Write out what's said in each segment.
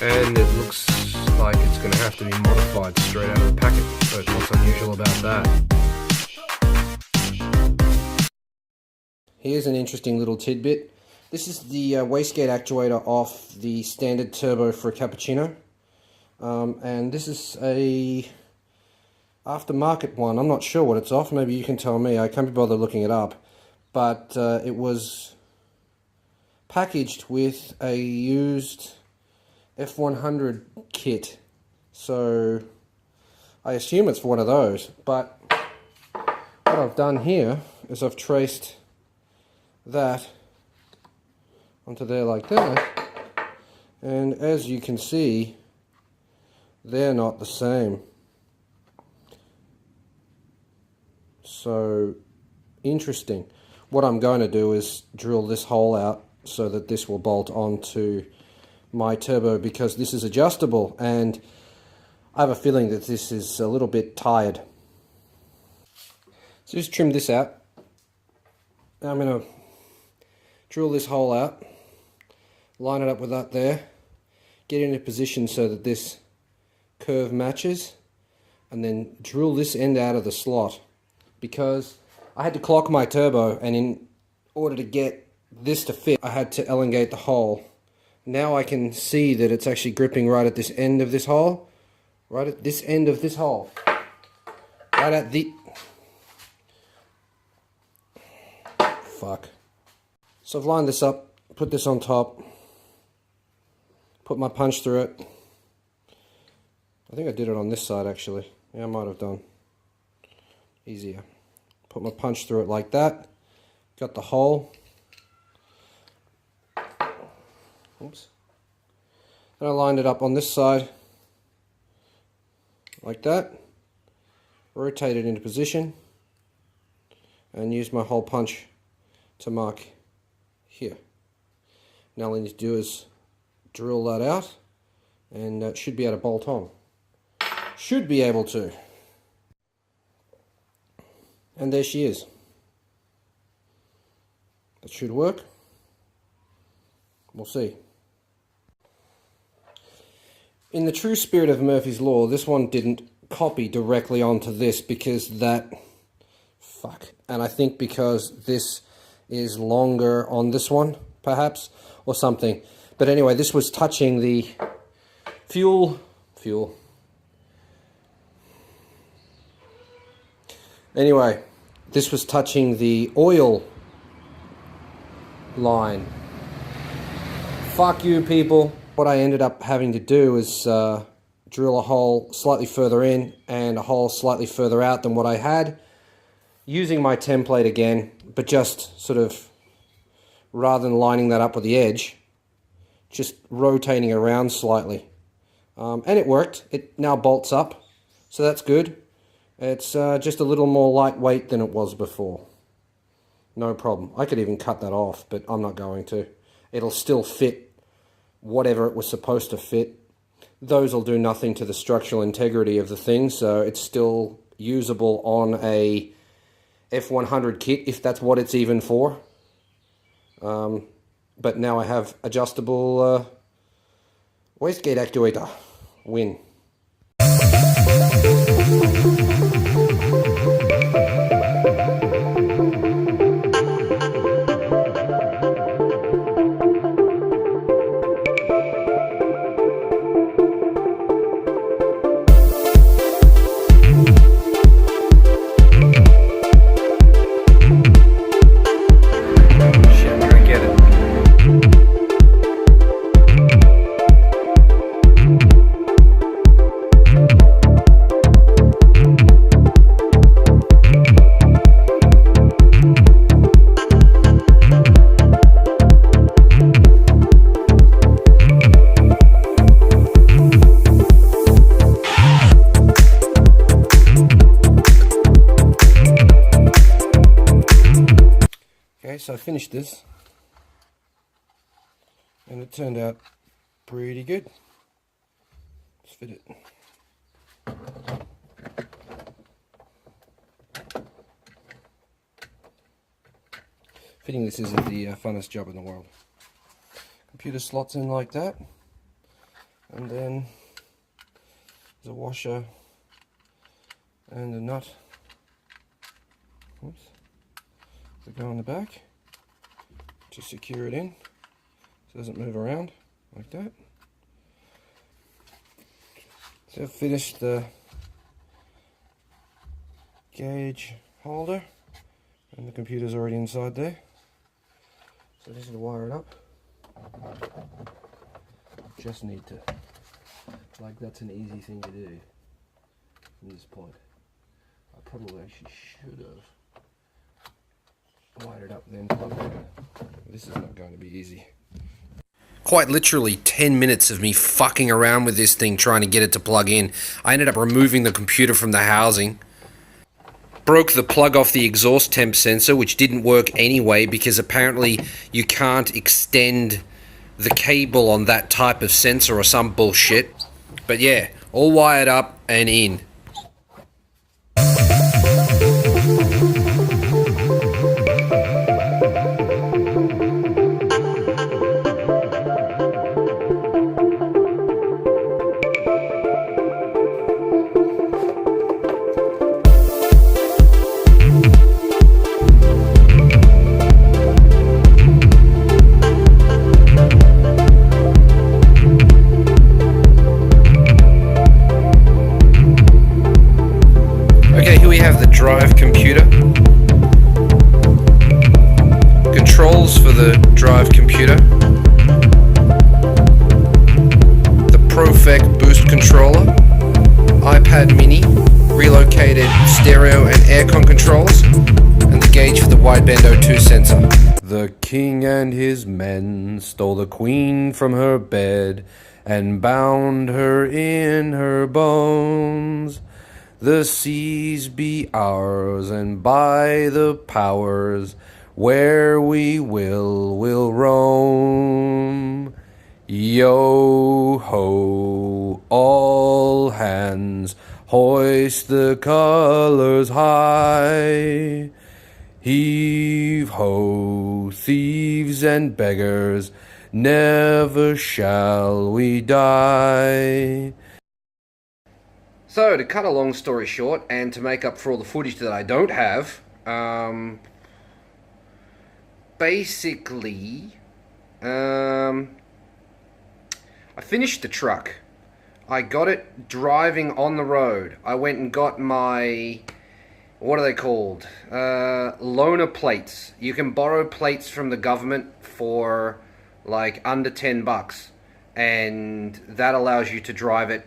and it looks like it's going to have to be modified straight out of the packet. So what's unusual about that? Here's an interesting little tidbit. This is the wastegate actuator off the standard turbo for a cappuccino, and this is a aftermarket one. I'm not sure what it's off. Maybe you can tell me. I can't be bothered looking it up, but it was packaged with a used F100 kit, so I assume it's for one of those. But what I've done here is I've traced that onto there like that, and as you can see, they're not the same. So interesting. What I'm going to do is drill this hole out so that this will bolt onto my turbo, because this is adjustable and I have a feeling that this is a little bit tired. So just trim this out. Now I'm going to drill this hole out, line it up with that there, get in a position so that this curve matches, and then drill this end out of the slot, because I had to clock my turbo, and in order to get this to fit I had to elongate the hole. Now I can see that it's actually gripping right at this end of this hole, right at this end of this hole, right at the fuck. So I've lined this up, put this on top, put my punch through it. I think I did it on this side actually. Yeah, I might have done. Easier. Put my punch through it like that. Got the hole. Oops. Then I lined it up on this side like that. Rotate it into position and use my hole punch to mark here. Now all I need to do is drill that out, and it should be able to bolt on. Should be able to. And there she is. That should work. We'll see. In the true spirit of Murphy's Law, this one didn't copy directly onto this because that... Fuck. And I think because this is longer on this one, perhaps, or something. But anyway, this was touching the fuel. Anyway, this was touching the oil line. Fuck you, people. What I ended up having to do is drill a hole slightly further in and a hole slightly further out than what I had, using my template again, but just sort of, rather than lining that up with the edge, just rotating around slightly. And it worked. It now bolts up, so that's good. It's just a little more lightweight than it was before. No problem. I could even cut that off, but I'm not going to. It'll still fit whatever it was supposed to fit. Those will do nothing to the structural integrity of the thing, so it's still usable on a F100 kit, if that's what it's even for. But now I have adjustable wastegate actuator. Win. So I finished this, and it turned out pretty good. Let's fit it. Fitting this isn't the funnest job in the world. Computer slots in like that. And then there's a washer and a nut. Oops. To go on the back to secure it in so it doesn't move around like that. So I've finished the gauge holder and the computer's already inside there. So I just need to wire it up. Just need to, like, that's an easy thing to do from this point. I probably actually should have wired it up then plugged it in. This is not going to be easy. Quite literally 10 minutes of me fucking around with this thing trying to get it to plug in. I ended up removing the computer from the housing. Broke the plug off the exhaust temp sensor, which didn't work anyway because apparently you can't extend the cable on that type of sensor or some bullshit. But yeah, all wired up and in. Okay, here we have the drive computer. Controls for the drive computer. The Profect boost controller. iPad mini. Relocated stereo and aircon controls. And the gauge for the wideband O2 sensor. The king and his men stole the queen from her bed and bound her in her bones. The seas be ours, and by the powers, where we will, we'll roam. Yo-ho, all hands, hoist the colors high. Heave-ho, thieves and beggars, never shall we die. So, to cut a long story short, and to make up for all the footage that I don't have, basically, I finished the truck. I got it driving on the road. I went and got my, what are they called? Loaner plates. You can borrow plates from the government for like under $10, and that allows you to drive the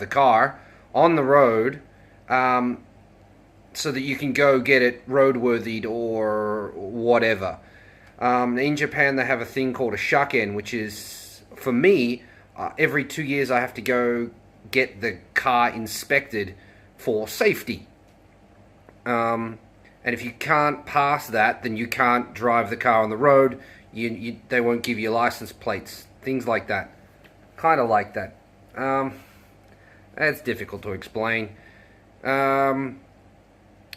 car on the road, so that you can go get it roadworthied or whatever. In Japan they have a thing called a shaken, which is, for me, every 2 years I have to go get the car inspected for safety. And if you can't pass that, then you can't drive the car on the road. They won't give you license plates, things like that. Kind of like that. It's difficult to explain.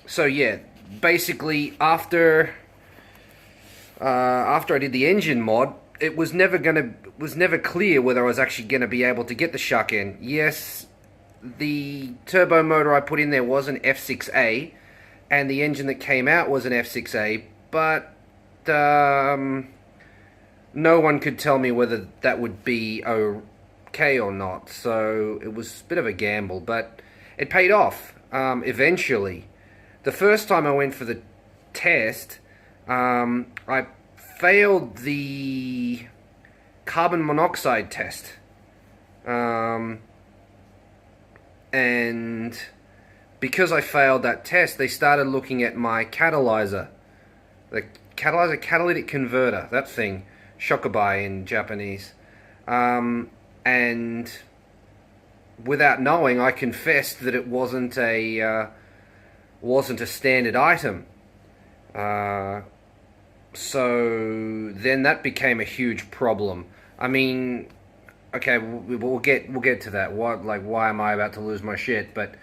So yeah, basically after I did the engine mod, it was never clear whether I was actually gonna be able to get the shaken. Yes, the turbo motor I put in there was an F6A, and the engine that came out was an F6A, but no one could tell me whether that would be okay or not, so it was a bit of a gamble, but it paid off eventually. The first time I went for the test, I failed the carbon monoxide test, and because I failed that test, they started looking at my catalyzer, the catalytic converter, that thing, shokubai in Japanese. And without knowing, I confessed that it wasn't a standard item. So then that became a huge problem. I mean, okay, we'll get to that. Why am I about to lose my shit? But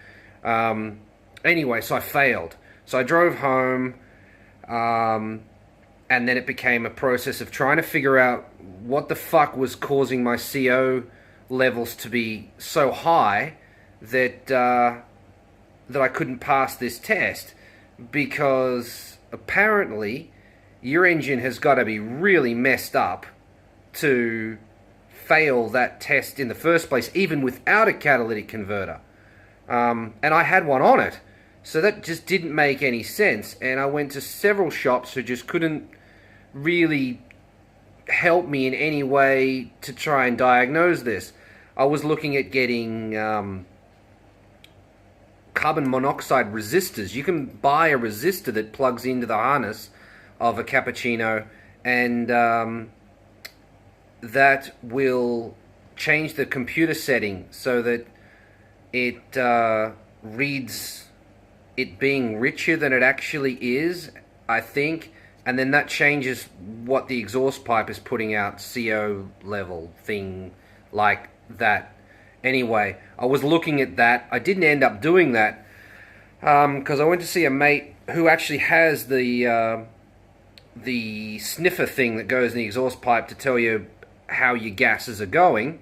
anyway, so I failed. So I drove home, and then it became a process of trying to figure out what the fuck was causing my CO levels to be so high that that I couldn't pass this test, because apparently your engine has got to be really messed up to fail that test in the first place, even without a catalytic converter. And I had one on it, so that just didn't make any sense. And I went to several shops who just couldn't really help me in any way to try and diagnose this. I was looking at getting carbon monoxide resistors. You can buy a resistor that plugs into the harness of a cappuccino, and that will change the computer setting so that it reads it being richer than it actually is, I think, and then that changes what the exhaust pipe is putting out, CO level thing like that. Anyway, I was looking at that. I didn't end up doing that because I went to see a mate who actually has the sniffer thing that goes in the exhaust pipe to tell you how your gases are going.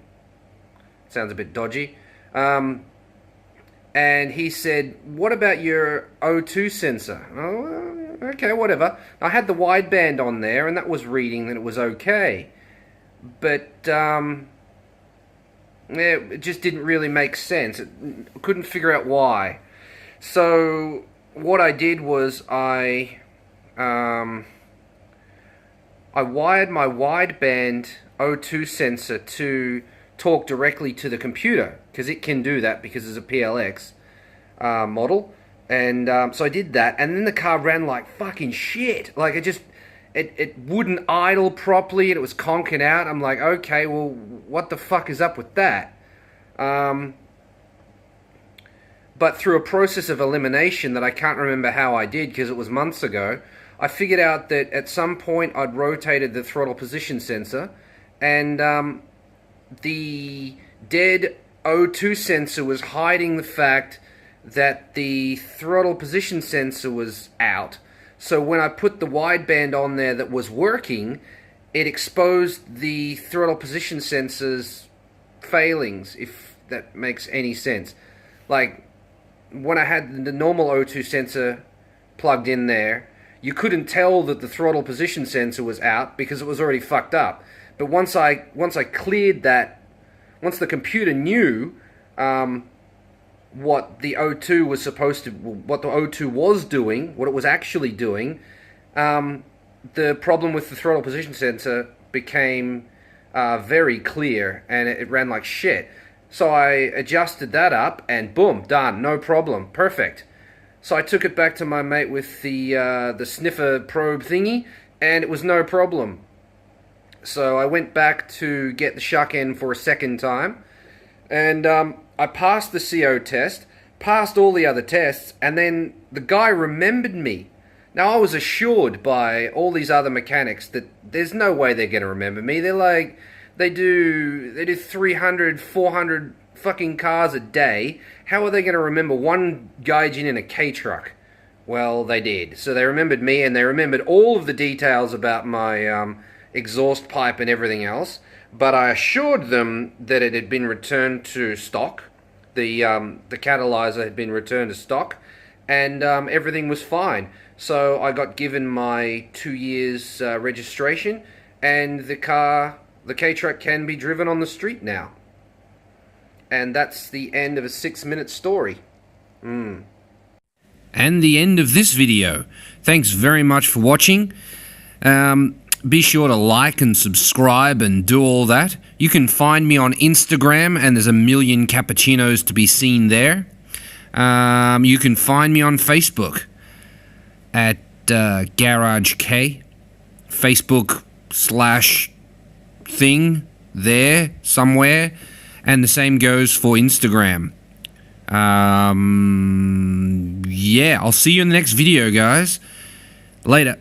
Sounds a bit dodgy. And he said, what about your O2 sensor? Oh, okay, whatever. I had the wideband on there, and that was reading that it was okay. But it just didn't really make sense. I couldn't figure out why. So what I did was I wired my wideband O2 sensor to talk directly to the computer, because it can do that because it's a PLX model. And so I did that, and then the car ran like fucking shit. Like it wouldn't idle properly, and it was conking out. I'm like, okay, well, what the fuck is up with that? But through a process of elimination that I can't remember how I did because it was months ago, I figured out that at some point I'd rotated the throttle position sensor, and the dead O2 sensor was hiding the fact that the throttle position sensor was out. So when I put the wideband on there that was working, it exposed the throttle position sensor's failings, if that makes any sense. Like, when I had the normal O2 sensor plugged in there, you couldn't tell that the throttle position sensor was out because it was already fucked up. But once I cleared that, once the computer knew what the O2 was supposed to, what the O2 was doing, what it was actually doing, the problem with the throttle position sensor became very clear, and it ran like shit. So I adjusted that up, and boom, done, no problem, perfect. So I took it back to my mate with the sniffer probe thingy, and it was no problem. So I went back to get the shuck end for a second time, and I passed the CO test, passed all the other tests, and then the guy remembered me. Now, I was assured by all these other mechanics that there's no way they're going to remember me. They're like, they do 300, 400 fucking cars a day. How are they going to remember one Gaijin in a K-truck? Well, they did. So they remembered me, and they remembered all of the details about my exhaust pipe and everything else. But I assured them that it had been returned to stock. The catalyzer had been returned to stock, and everything was fine. So I got given my 2 years registration, and the K-truck can be driven on the street now. And that's the end of a 6-minute story. And the end of this video. Thanks very much for watching. Be sure to like and subscribe and do all that. You can find me on Instagram, and there's a million cappuccinos to be seen there. You can find me on Facebook at Garage K. Facebook/thing there somewhere. And the same goes for Instagram. Yeah, I'll see you in the next video, guys. Later.